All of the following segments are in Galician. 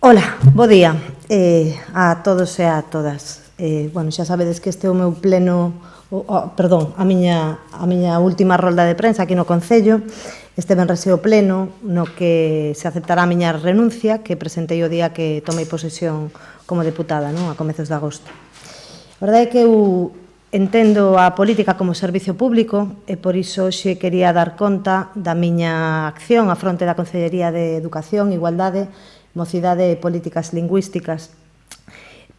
Ola, bo día a todos e a todas. Bueno, xa sabedes que este é o meu pleno, a miña última rolda de prensa aquí no Concello. Este venres é o pleno no que se aceptará a miña renuncia que presentei o día que tomei posesión como deputada, non? A comezos de agosto. A verdade é que eu entendo a política como servicio público e por iso xe quería dar conta da miña acción a fronte da Concellería de Educación, Igualdade, Mocidade e Políticas Lingüísticas.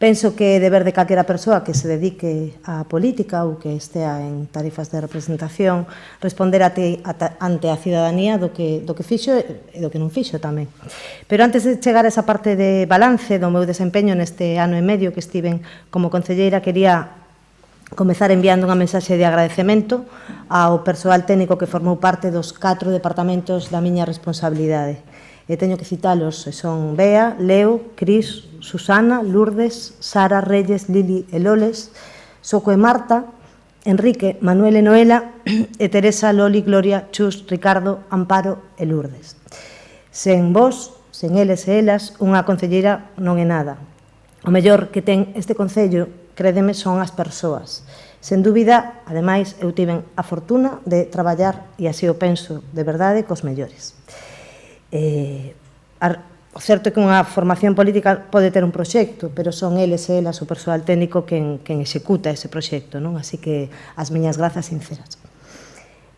Penso que é deber de calquera persoa que se dedique á política ou que estea en tarifas de representación responder ante a cidadanía do que fixo e do que non fixo tamén. Pero antes de chegar a esa parte de balance do meu desempeño neste ano e medio que estiven como concelleira, quería comezar enviando unha mensaxe de agradecemento ao persoal técnico que formou parte dos 4 departamentos da miña responsabilidade. E teño que citalos, son Bea, Leo, Cris, Susana, Lourdes, Sara, Reyes, Lili e Loles, Soco e Marta, Enrique, Manuel e Noela, e Teresa, Loli, Gloria, Chus, Ricardo, Amparo e Lourdes. Sen vos, sen eles e elas, unha concelleira non é nada. O mellor que ten este concello, crédeme, son as persoas. Sen dúbida, ademais, eu tiven a fortuna de traballar, e así o penso de verdade, cos mellores. O certo é que unha formación política pode ter un proxecto, pero son eles e elas o persoal técnico quen executa ese proxecto, non? Así que as miñas grazas sinceras.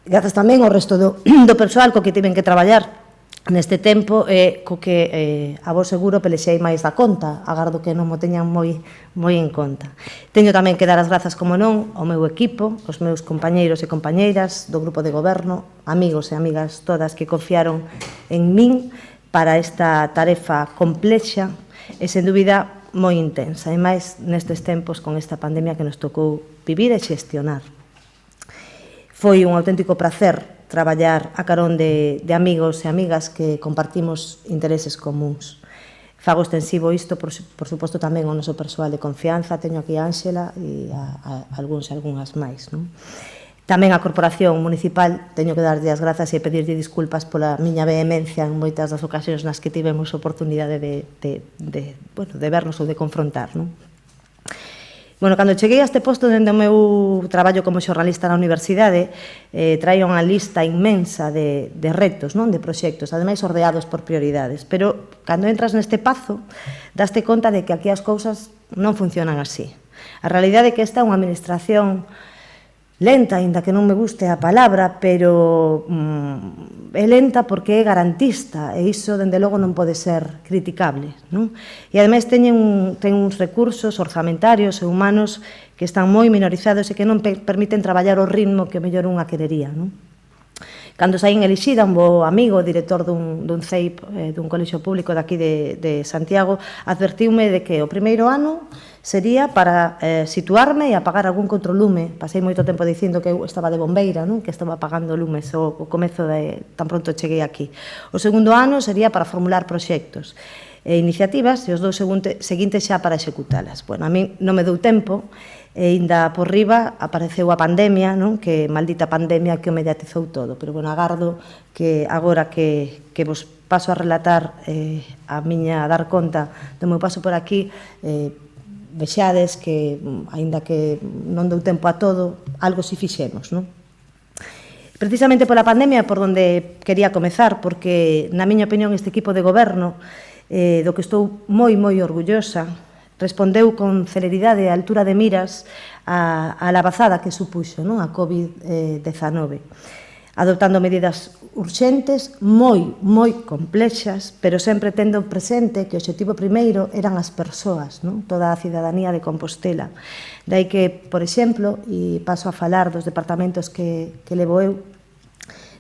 Grazas tamén ao resto do persoal co que tiven que traballar neste tempo e co que a vos seguro pelexei máis da conta. Agardo que non mo teñan moi en conta. Teño tamén que dar as grazas, como non, ao meu equipo, aos meus compañeiros e compañeiras do grupo de goberno, amigos e amigas todas que confiaron en min para esta tarefa complexa e, sen dúbida, moi intensa, e máis nestes tempos con esta pandemia que nos tocou vivir e xestionar. Foi un auténtico prazer traballar a carón de amigos e amigas que compartimos intereses comuns. Fago extensivo isto, por suposto, tamén ao noso persoal de confianza. Teño aquí a Ángela e a algúns e algunhas máis, non? Tamén a Corporación Municipal, teño que darlle as grazas e pedirlle disculpas pola miña vehemencia en moitas das ocasións nas que tivemos oportunidade de vernos ou de confrontar, non? Bueno, cando cheguei a este posto dende o meu traballo como xornalista na universidade, traía unha lista inmensa de retos, non, de proxectos, ademais ordeados por prioridades. Pero, cando entras neste pazo, daste conta de que aquí as cousas non funcionan así. A realidade é que esta é unha administración lenta, aínda que non me guste a palabra, pero é lenta porque é garantista, e iso, dende logo, non pode ser criticable, non? E, ademais, ten uns recursos orzamentarios e humanos que están moi minorizados e que non permiten traballar o ritmo que mellor unha querería, non? Cando saín elixida, un bo amigo, director dun CEIP, dun colexio público daqui de Santiago, advertiume de que o primeiro ano sería para situarme e apagar algún controlume. Pasei moito tempo dicindo que eu estaba de bombeira, non? Que estaba apagando lumes o comezo tan pronto cheguei aquí. O segundo ano sería para formular proxectos e iniciativas e os dous seguintes xa para executalas. Bueno, a mí non me deu tempo e ainda por riba apareceu a pandemia, non? Que maldita pandemia que o mediatizou todo. Pero, bueno, agardo que agora que vos paso a relatar a dar conta do meu paso por aquí, vexades que, aínda que non deu tempo a todo, algo si fixemos, non? Precisamente pola pandemia por onde quería comezar, porque, na miña opinión, este equipo de goberno, do que estou moi orgullosa, respondeu con celeridade e altura de miras a labazada que supuxo, non? A COVID-19, adoptando medidas urxentes, moi complexas, pero sempre tendo presente que o obxectivo primeiro eran as persoas, non? Toda a cidadanía de Compostela. Dai que, por exemplo, e paso a falar dos departamentos que levo eu,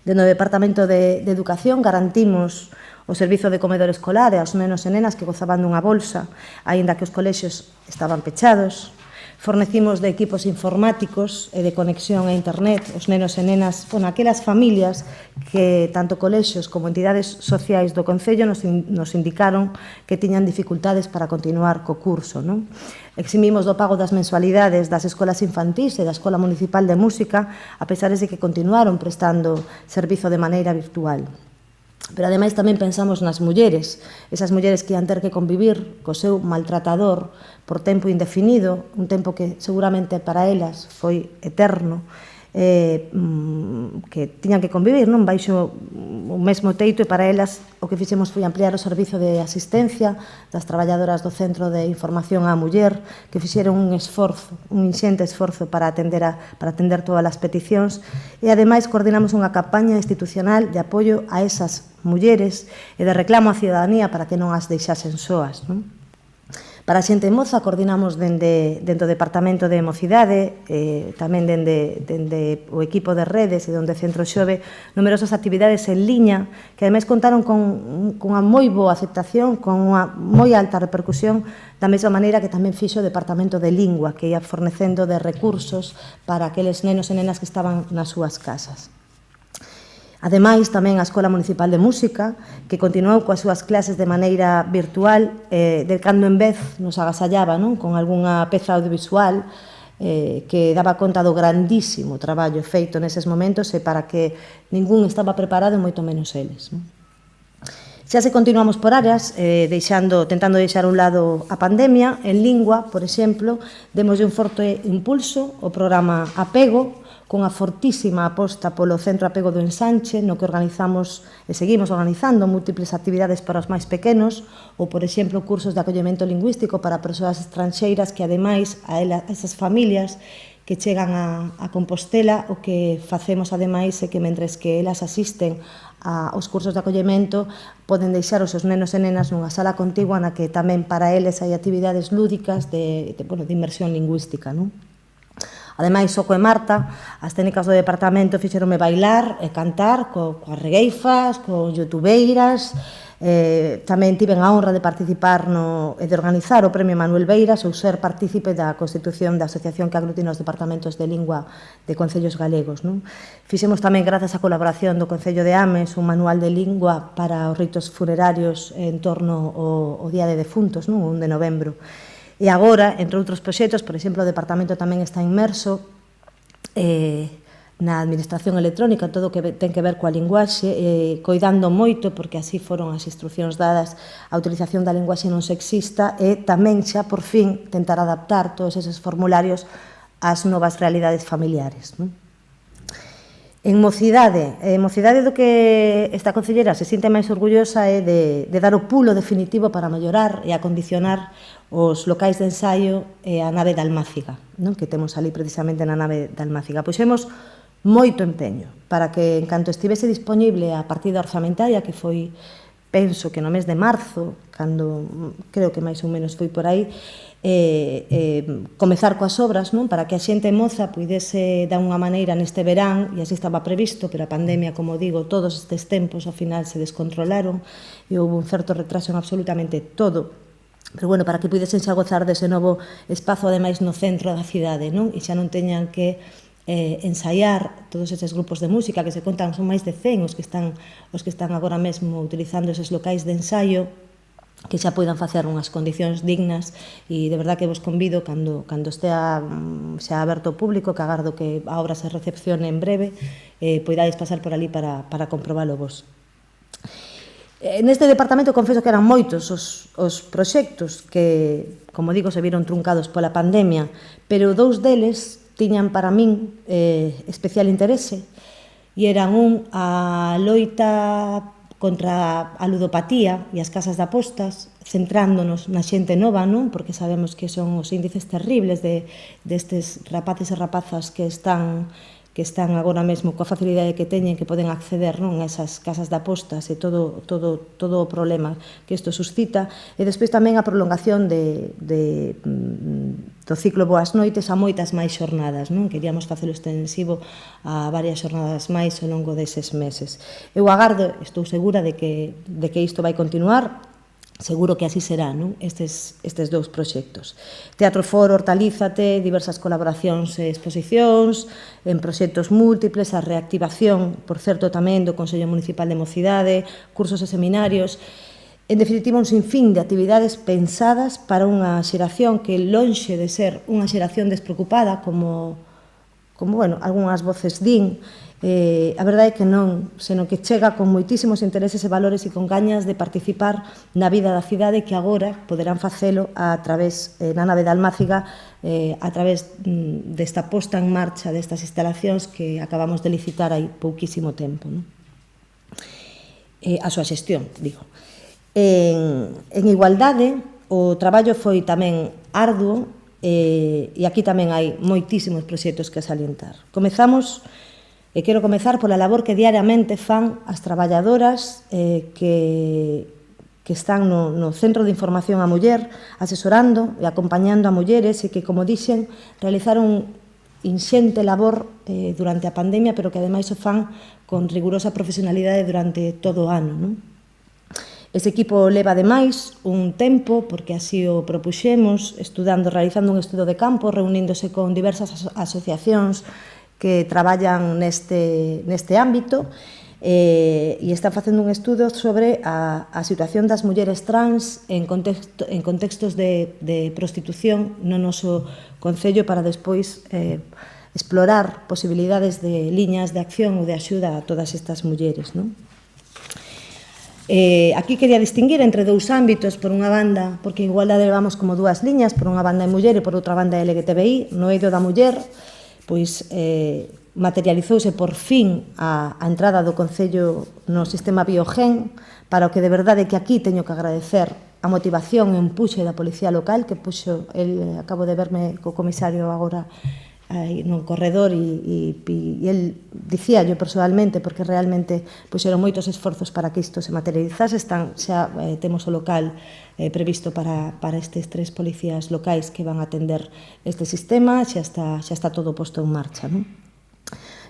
dentro do Departamento de Educación garantimos o servizo de comedor escolar e aos nenos e nenas que gozaban dunha bolsa, aínda que os colexios estaban pechados. Fornecimos de equipos informáticos e de conexión a internet os nenos e nenas, aquelas familias que tanto colexios como entidades sociais do Concello nos indicaron que tiñan dificultades para continuar co curso, non? Eximimos do pago das mensualidades das escolas infantís e da Escola Municipal de Música, a pesar de que continuaron prestando servizo de maneira virtual. pero ademais tamén pensamos nas mulleres, esas mulleres que ian ter que convivir co seu maltratador por tempo indefinido, un tempo que seguramente para elas foi eterno, que tiñan que convivir non baixo o mesmo teito, e para elas o que fixemos foi ampliar o servizo de asistencia das traballadoras do Centro de Información á Muller, que fixeron un esforzo, un inxente esforzo para atender todas as peticións, e ademais coordinamos unha campaña institucional de apoio a esas mulleres e de reclamo á cidadanía para que non as deixasen soas, non? Para a xente moza coordinamos dende o Departamento de Mocidade, tamén dende o equipo de redes e dende Centro Xove, numerosas actividades en liña que ademais contaron con unha moi boa aceptación, con unha moi alta repercusión, da mesma maneira que tamén fixo o Departamento de Lingua, que ia fornecendo de recursos para aqueles nenos e nenas que estaban nas súas casas. Ademais, tamén a Escola Municipal de Música, que continuou coas súas clases de maneira virtual, de cando en vez nos agasallaba con algunha peza audiovisual que daba conta do grandísimo traballo feito neses momentos e para que ningún estaba preparado, moito menos eles. Xa se continuamos por áreas, tentando deixar a un lado a pandemia. En lingua, por exemplo, demoslle un forte impulso ao programa Apego, con a fortísima aposta polo Centro Apego do Ensanche, no que organizamos e seguimos organizando múltiples actividades para os máis pequenos, ou, por exemplo, cursos de acollemento lingüístico para persoas estranxeiras que, ademais, a esas familias que chegan a Compostela, o que facemos, ademais, é que, mentres que elas asisten aos cursos de acollemento, poden deixar os seus nenos e nenas nunha sala contigua na que tamén para eles hai actividades lúdicas de inmersión lingüística, non? Ademais, Soco e Marta, as técnicas do departamento fixeronme bailar e cantar coas regueifas, con youtubeiras. Tamén tiven a honra de participar e de organizar o Premio Manuel Beiras ou ser partícipe da constitución da asociación que aglutina os departamentos de lingua de concellos galegos. Fixemos tamén, grazas á colaboración do Concello de Ames, un manual de lingua para os ritos funerarios en torno ao Día de Defuntos, o 1 de novembro. E agora, entre outros proxectos, por exemplo, o Departamento tamén está inmerso na administración electrónica, todo o que ten que ver coa linguaxe, coidando moito, porque así foron as instruccións dadas, a utilización da linguaxe non sexista, e tamén xa, por fin, tentar adaptar todos eses formularios ás novas realidades familiares. En Mocidade do que esta concelleira se sinte máis orgullosa é de dar o pulo definitivo para mellorar e acondicionar os locais de ensaio e a nave de Almáciga, que temos ali precisamente na nave de Almáciga. Puxemos moito empeño para que, en canto estivese disponible a partida orzamentaria, que foi, penso que no mes de marzo, cando creo que máis ou menos foi por aí, comezar coas obras, para que a xente moza puidese dar unha maneira neste verán, e así estaba previsto, pero a pandemia, como digo, todos estes tempos ao final se descontrolaron e houve un certo retraso en absolutamente todo. Pero, bueno, para que pudesen xa gozar dese novo espazo, ademais, no centro da cidade, e xa non teñan que ensaiar todos eses grupos de música que se contan, son máis de 100 os que están agora mesmo utilizando eses locais de ensaio, que xa poidan facer unhas condicións dignas, e de verdad que vos convido, cando estea xa aberto ao público, que agardo que a obra se recepcione en breve, poidades pasar por ali para comprobalo vos. Neste departamento confeso que eran moitos os proxectos que, como digo, se viron truncados pola pandemia, pero dous deles tiñan para min especial interese, e eran a loita contra a ludopatía e as casas de apostas, centrándonos na xente nova, porque sabemos que son os índices terribles destes rapaces e rapazas que están agora mesmo coa facilidade que teñen, que poden acceder a esas casas de apostas e todo o problema que isto suscita. E despois tamén a prolongación do ciclo Boas Noites a moitas máis xornadas. Queríamos facelo extensivo a varias xornadas máis ao longo deses meses. Eu agardo, estou segura de que isto vai continuar. Seguro que así será, estes dous proxectos. Teatro Foro, Hortalízate, diversas colaboracións e exposicións, en proxectos múltiples, a reactivación, por certo, tamén do Consello Municipal de Mocidade, cursos e seminarios, en definitiva, un sinfín de actividades pensadas para unha xeración que, lonxe de ser unha xeración despreocupada, como como bueno, algunhas voces din, a verdade é que non, senón que chega con moitísimos intereses e valores e con gañas de participar na vida da cidade que agora poderán facelo a través, na nave de Almáciga, a través desta posta en marcha destas instalacións que acabamos de licitar hai pouquísimo tempo, non? A súa xestión, digo. En igualdade, o traballo foi tamén arduo e aquí tamén hai moitísimos proxectos que salientar. Comezamos, e quero comezar pola labor que diariamente fan as traballadoras que están no Centro de Información á Muller, asesorando e acompañando a mulleres e que, como dixen, realizaron inxente labor durante a pandemia, pero que ademais o fan con rigurosa profesionalidade durante todo o ano, non? Ese equipo leva ademais un tempo, porque así o propuxemos, estudando, realizando un estudo de campo, reuníndose con diversas asociacións que traballan neste ámbito e están facendo un estudo sobre a situación das mulleres trans en contextos de prostitución no noso concello para despois explorar posibilidades de liñas de acción ou de axuda a todas estas mulleres, non? Aquí quería distinguir entre dous ámbitos, por unha banda, porque en igualdade levamos como dúas liñas, por unha banda é muller e por outra banda é LGTBI. No eido da muller, pois materializouse por fin a entrada do Concello no sistema Biogen, para o que de verdade que aquí teño que agradecer a motivación e o empuxe da Policía Local, que puxo, acabo de verme co comisario agora no corredor e el dicía yo personalmente, porque realmente puxeron moitos esforzos para que isto se materializase. Xa temos o local previsto para estes 3 policías locais que van a atender este sistema, xa está todo posto en marcha, non?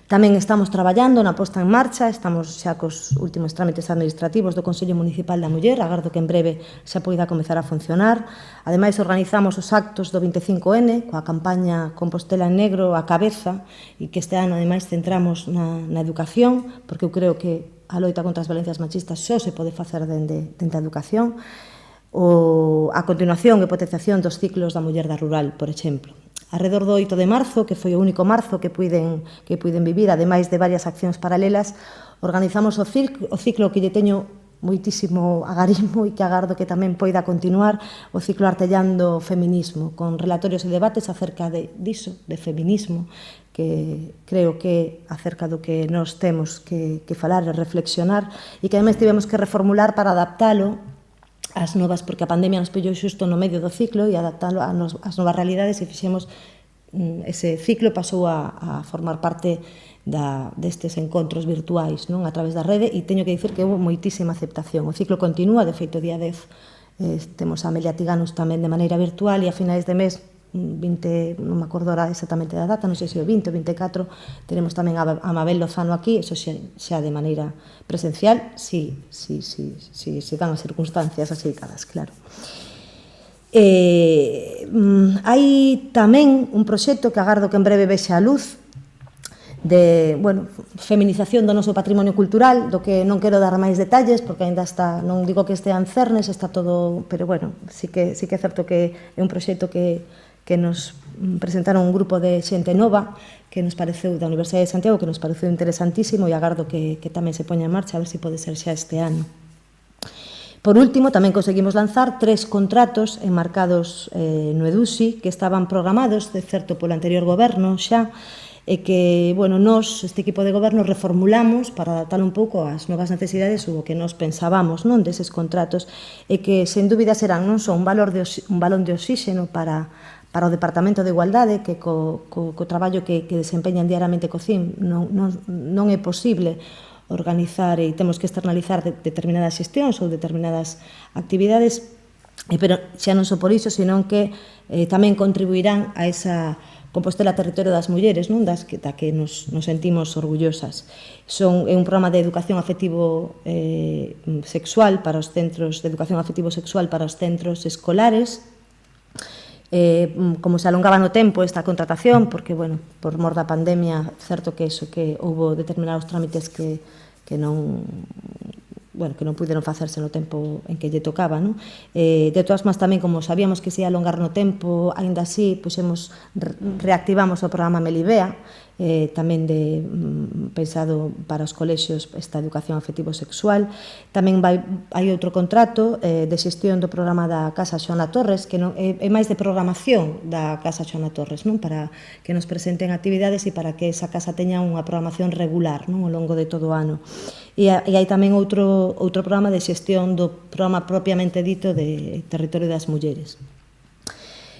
Tamén estamos traballando na posta en marcha, estamos xa cos últimos trámites administrativos do Consello Municipal da Muller, agardo que en breve xa poida comezar a funcionar. Ademais, organizamos os actos do 25N, coa campaña Compostela en Negro á cabeza, e que este ano, ademais, centramos na educación, porque eu creo que a loita contra as violencias machistas só se pode facer dende a educación. A continuación e potenciación dos ciclos da muller da rural, por exemplo. Arredor do 8 de marzo, que foi o único marzo que puiden vivir, ademais de varias accións paralelas, organizamos o ciclo que lle teño moitísimo agarismo e que agardo que tamén poida continuar, o ciclo Artellando Feminismo, con relatorios e debates acerca diso, de feminismo, que creo que acerca do que nos temos que falar e reflexionar, e que ademais tivemos que reformular para adaptalo as novas, porque a pandemia nos pillou xusto no medio do ciclo, e adaptalo ás novas realidades, e fixemos ese ciclo pasou a formar parte destes encontros virtuais, non, a través da rede, e teño que dicir que houve moitísima aceptación. O ciclo continúa, de feito, día 10 temos a Amelia Tiganos tamén de maneira virtual, e a finais de mes 20, non me acordo ahora exactamente da data, non sei se o 20 ou 24, teremos tamén a Mabel Lozano aquí, eso xa de maneira presencial, si dan as circunstancias axeitadas, claro. Hai tamén un proxecto que agardo que en breve vexa a luz, de, feminización do noso patrimonio cultural, do que non quero dar máis detalles, porque ainda está, non digo que estea en cernes, está todo, pero sí que é certo que é un proxecto que nos presentaron un grupo de xente nova que nos pareceu, da Universidade de Santiago, que nos pareceu interesantísimo, e agardo que tamén se poña en marcha, a ver se pode ser xa este ano. Por último, tamén conseguimos lanzar 3 contratos enmarcados no EDUSI que estaban programados, de certo, polo anterior goberno xa, e que, nós, este equipo de goberno, reformulamos para adaptar un pouco ás novas necesidades ou o que nos pensábamos, non, deses contratos, e que, sen dúbida, serán non só un balón de oxíxeno para o Departamento de Igualdade, que co traballo que desempeñan diariamente co CIM non é posible organizar e temos que externalizar determinadas xestións ou determinadas actividades, pero xa non só por iso, senón que tamén contribuirán a esa Compostela Territorio das Mulleres, non, da que nos sentimos orgullosas. É un programa de educación afectivo sexual para os centros de educación afectivo sexual para os centros escolares. Como se alongaba no tempo esta contratación, porque, por mor da pandemia, certo que houbo determinados trámites que non bueno, que non puderon facerse no tempo en que lle tocaba, non? De todas máis, tamén, como sabíamos que se ia alongar no tempo, aínda así, reactivamos o programa Melibea, tamén pensado para os colexios esta educación afectivo-sexual. Tamén hai outro contrato de xestión do programa da Casa Xoana Torres, que é máis de programación da Casa Xoana Torres, non? Para que nos presenten actividades e para que esa casa teña unha programación regular, non? Ao longo de todo o ano. E hai tamén outro programa de xestión do programa propiamente dito de Territorio das Mulleres.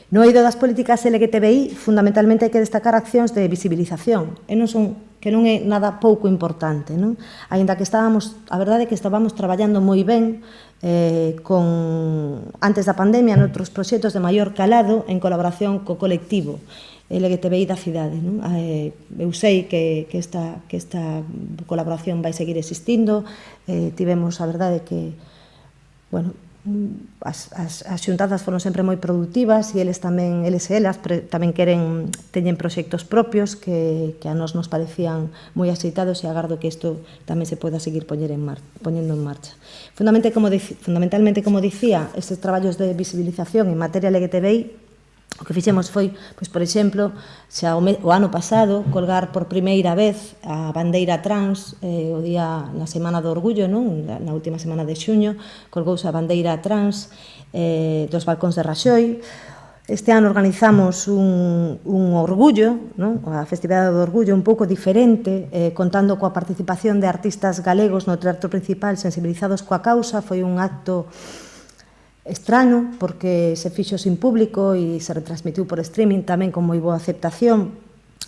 No eido das políticas LGTBI, fundamentalmente hai que destacar accións de visibilización, que non é nada pouco importante, non? Aínda que a verdade é que estábamos traballando moi ben antes da pandemia noutros proxectos de maior calado en colaboración co colectivo LGTBI da cidade, non? Eu sei que esta colaboración vai seguir existindo, tivemos a verdade que, bueno, as xuntadas foron sempre moi productivas e eles e elas tamén teñen proxectos propios que a nós nos parecían moi axeitados e agardo que isto tamén se poda seguir poñendo en marcha. Fundamentalmente, como dicía, estes traballos de visibilización en materia LGTBI, o que fixemos foi, por exemplo, xa o ano pasado, colgar por primeira vez a bandeira trans na Semana do Orgullo, na última semana de xuño, colgouse a bandeira trans dos balcóns de Raxoi. Este ano organizamos un orgullo, a Festividade do Orgullo un pouco diferente, contando coa participación de artistas galegos no teatro principal sensibilizados coa causa. Foi un acto extraño, porque se fixo sin público e se retransmitiu por streaming tamén con moi boa aceptación.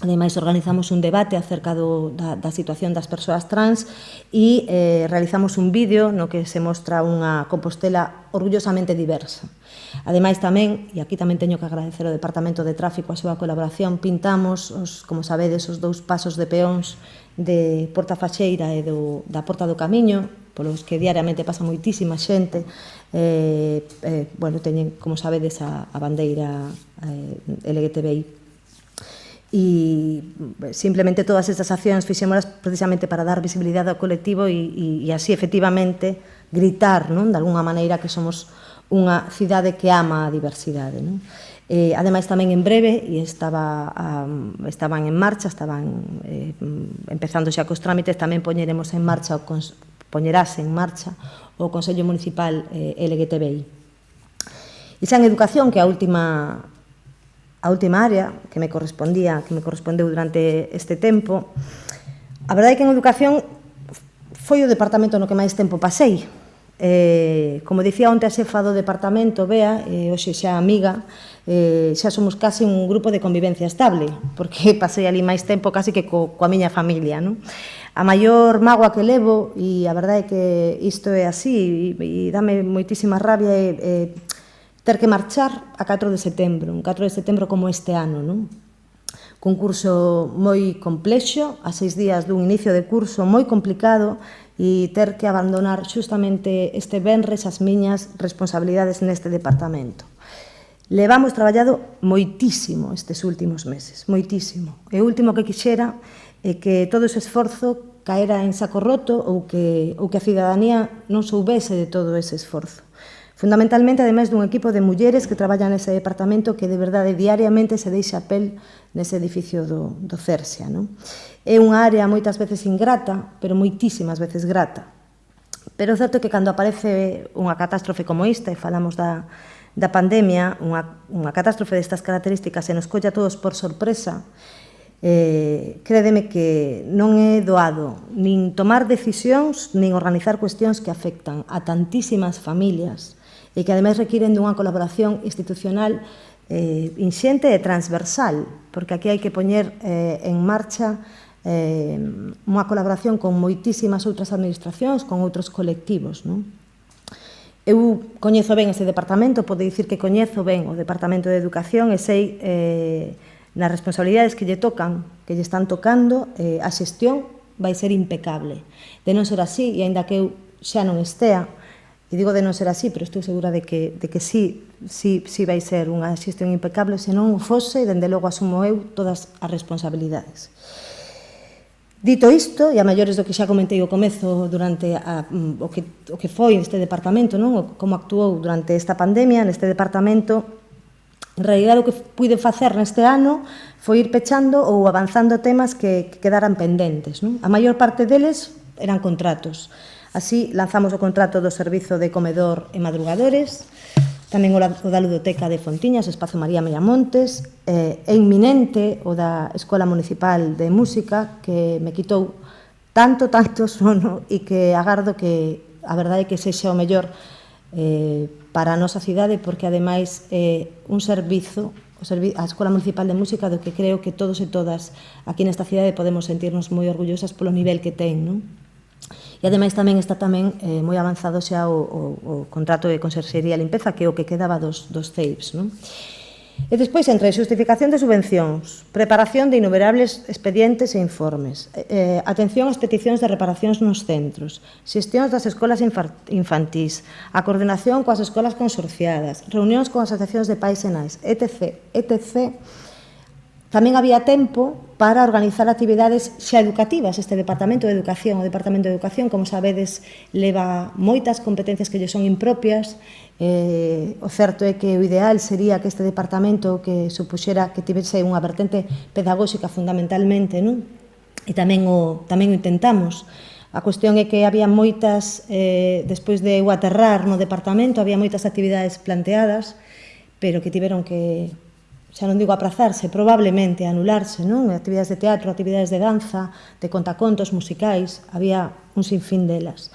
Ademais, organizamos un debate acerca da situación das persoas trans e realizamos un vídeo no que se mostra unha Compostela orgullosamente diversa. Ademais, tamén, e aquí tamén teño que agradecer ao Departamento de Tráfico a súa colaboración, pintamos, como sabedes, os 2 pasos de peóns de Porta Faxeira e da Porta do Camiño, polos que diariamente pasa moitísima xente. Teñen, como sabedes, a bandeira LGTBI. E simplemente todas estas accións fixémolas precisamente para dar visibilidade ao colectivo e así, efectivamente, gritar, de alguna maneira, que somos unha cidade que ama a diversidade. Ademais, tamén en breve, e estaban en marcha, estaban empezando xa cos trámites, tamén poñerase en marcha o Consello Municipal LGTBI. E xa en educación, que é a última área que me correspondeu durante este tempo, a verdade é que en educación foi o departamento no que máis tempo pasei. Como dicía onte a xefa do departamento, Bea, hoxe xa amiga, xa somos casi un grupo de convivencia estable, porque pasei ali máis tempo casi que coa miña familia, non? A maior mágoa que levo, e a verdade é que isto é así, e dame moitísima rabia, é ter que marchar a 4 de setembro, un 4 de setembro como este ano, non? Cun curso moi complexo, a 6 días dun inicio de curso moi complicado, e ter que abandonar xustamente este venres as miñas responsabilidades neste departamento. Levamos traballado moitísimo estes últimos meses, moitísimo. E o último que quixera é que todo ese esforzo caera en saco roto ou que a cidadanía non soubese de todo ese esforzo. Fundamentalmente, ademais dun equipo de mulleres que traballan nese departamento que de verdade diariamente se deixa a pel nese edificio do Cersia. É unha área moitas veces ingrata, pero moitísimas veces grata. Pero o certo é que cando aparece unha catástrofe como esta, e falamos da pandemia, unha catástrofe destas características e nos colla a todos por sorpresa, crédeme que non é doado nin tomar decisións, nin organizar cuestións que afectan a tantísimas familias e que ademais requiren dunha colaboración institucional inxente e transversal, porque aquí hai que poñer en marcha unha colaboración con moitísimas outras administracións, con outros colectivos. Eu coñezo ben ese departamento, podo dicir que coñezo ben o Departamento de Educación e sei nas responsabilidades que lle tocan, que lle están tocando, a xestión vai ser impecable. De non ser así, e aínda que eu xa non estea, e digo de non ser así, pero estou segura de que sí vai ser unha xestión impecable, se non o fose, dende logo asumo eu todas as responsabilidades. Dito isto, e a maiores do que xa comentei ao comezo durante o que foi este departamento, non? Como actuou durante esta pandemia, neste departamento, en realidad o que puide facer neste ano foi ir pechando ou avanzando temas que quedaran pendentes, non? A maior parte deles eran contratos. Así, lanzamos o contrato do servizo de comedor e madrugadores, tamén o da ludoteca de Fontiñas, o Espazo María Miramontes, é inminente o da Escola Municipal de Música, que me quitou tanto sono e que agardo que a verdade é que sexa o mellor para a nosa cidade, porque ademais é un servizo, a Escola Municipal de Música, do que creo que todos e todas aquí nesta cidade podemos sentirnos moi orgullosas polo nivel que ten, non? E ademais tamén está moi avanzado xa o contrato de conserxería e limpeza, que é o que quedaba dos CEIPs, non? E despois, entre xustificación de subvencións, preparación de innumerables expedientes e informes, atención ás peticións de reparacións nos centros, xestións das escolas infantís, a coordinación coas escolas consorciadas, reunións con asociacións de pais e nais, etc. Tamén había tempo para organizar actividades xa educativas. Este Departamento de Educación, o Departamento de Educación, como sabedes, leva moitas competencias que lle son impropias. O certo é que o ideal sería que este Departamento que supuxera que tivese unha vertente pedagóxica fundamentalmente, non? E tamén o intentamos. A cuestión é que había moitas, despois de o aterrar no Departamento, había moitas actividades planteadas, pero que tiveron que, xa non digo aprazarse, probablemente anularse, non? Actividades de teatro, actividades de danza, de contacontos, musicais, había un sinfín delas.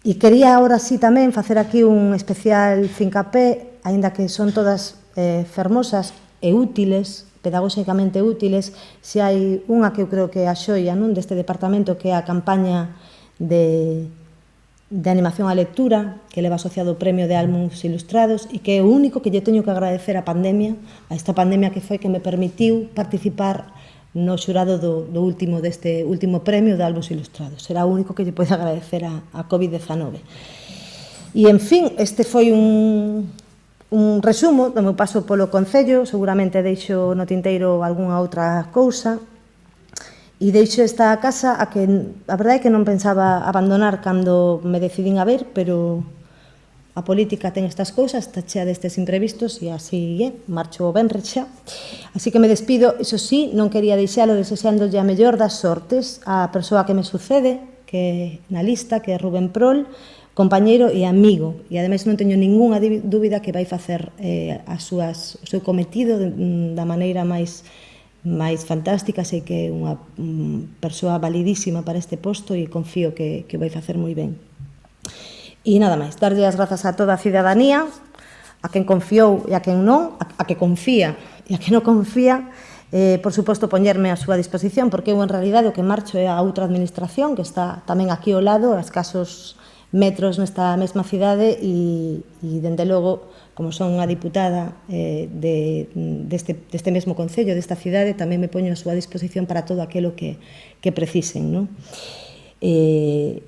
E quería ahora sí tamén facer aquí un especial fincapé, aínda que son todas fermosas e útiles, pedagóxicamente útiles, se hai unha que eu creo que é a xoia, non, deste departamento, que é a campaña de animación á lectura, que leva asociado o premio de álbuns ilustrados, e que é o único que lle teño que agradecer a pandemia, a esta pandemia que foi que me permitiu participar no xurado deste último premio de álbuns ilustrados. Será o único que lle podo agradecer a COVID-19. E, en fin, este foi un resumo do meu paso polo Concello. Seguramente deixo no tinteiro algunha outra cousa. E deixo esta casa a que a verdade é que non pensaba abandonar cando me decidín a ver, pero a política ten estas cousas, está chea destes imprevistos e así marcho o venres xa. Así que me despido, iso sí, non quería deixalo desexándolle a mellor das sortes á persoa que me sucede, que na lista, que é Rubén Prol, compañeiro e amigo, e ademais non teño ningunha dúbida que vai facer o seu cometido da maneira máis fantástica. Sei que é unha persoa validísima para este posto e confío que vai facer moi ben. E nada máis, darlle as grazas a toda a cidadanía, a quen confiou e a quen non, a que confía e a que non confía, por suposto poñerme a súa disposición, porque eu en realidade o que marcho é a outra administración que está tamén aquí ao lado, a escasos metros nesta mesma cidade, e dende logo, como son unha diputada deste mesmo concello, desta cidade, tamén me poño a súa disposición para todo aquilo que precisen, non? E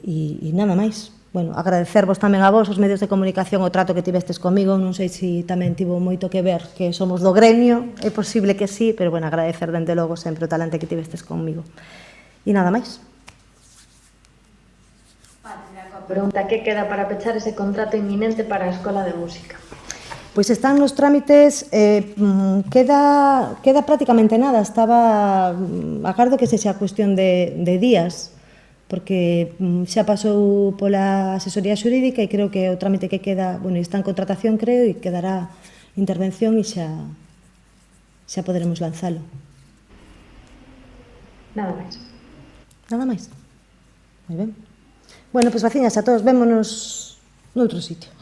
nada máis. Bueno, agradecervos tamén a vos, os medios de comunicación, o trato que tivestes comigo. Non sei se tamén tivo moito que ver que somos do gremio, é posible que sí, pero, bueno, agradecer dende logo sempre o talante que tivestes comigo. E nada máis. Pregunta, que queda para pechar ese contrato inminente para a Escola de Música? Pois están nos trámites, queda prácticamente nada, agardo que sexa cuestión de días, porque xa pasou pola asesoría xurídica e creo que o trámite que queda, bueno, está en contratación, creo, e quedará intervención e xa poderemos lanzalo. Nada máis. Nada máis. Moi ben. Bueno, pois vacinas a todos, vémonos noutro sitio.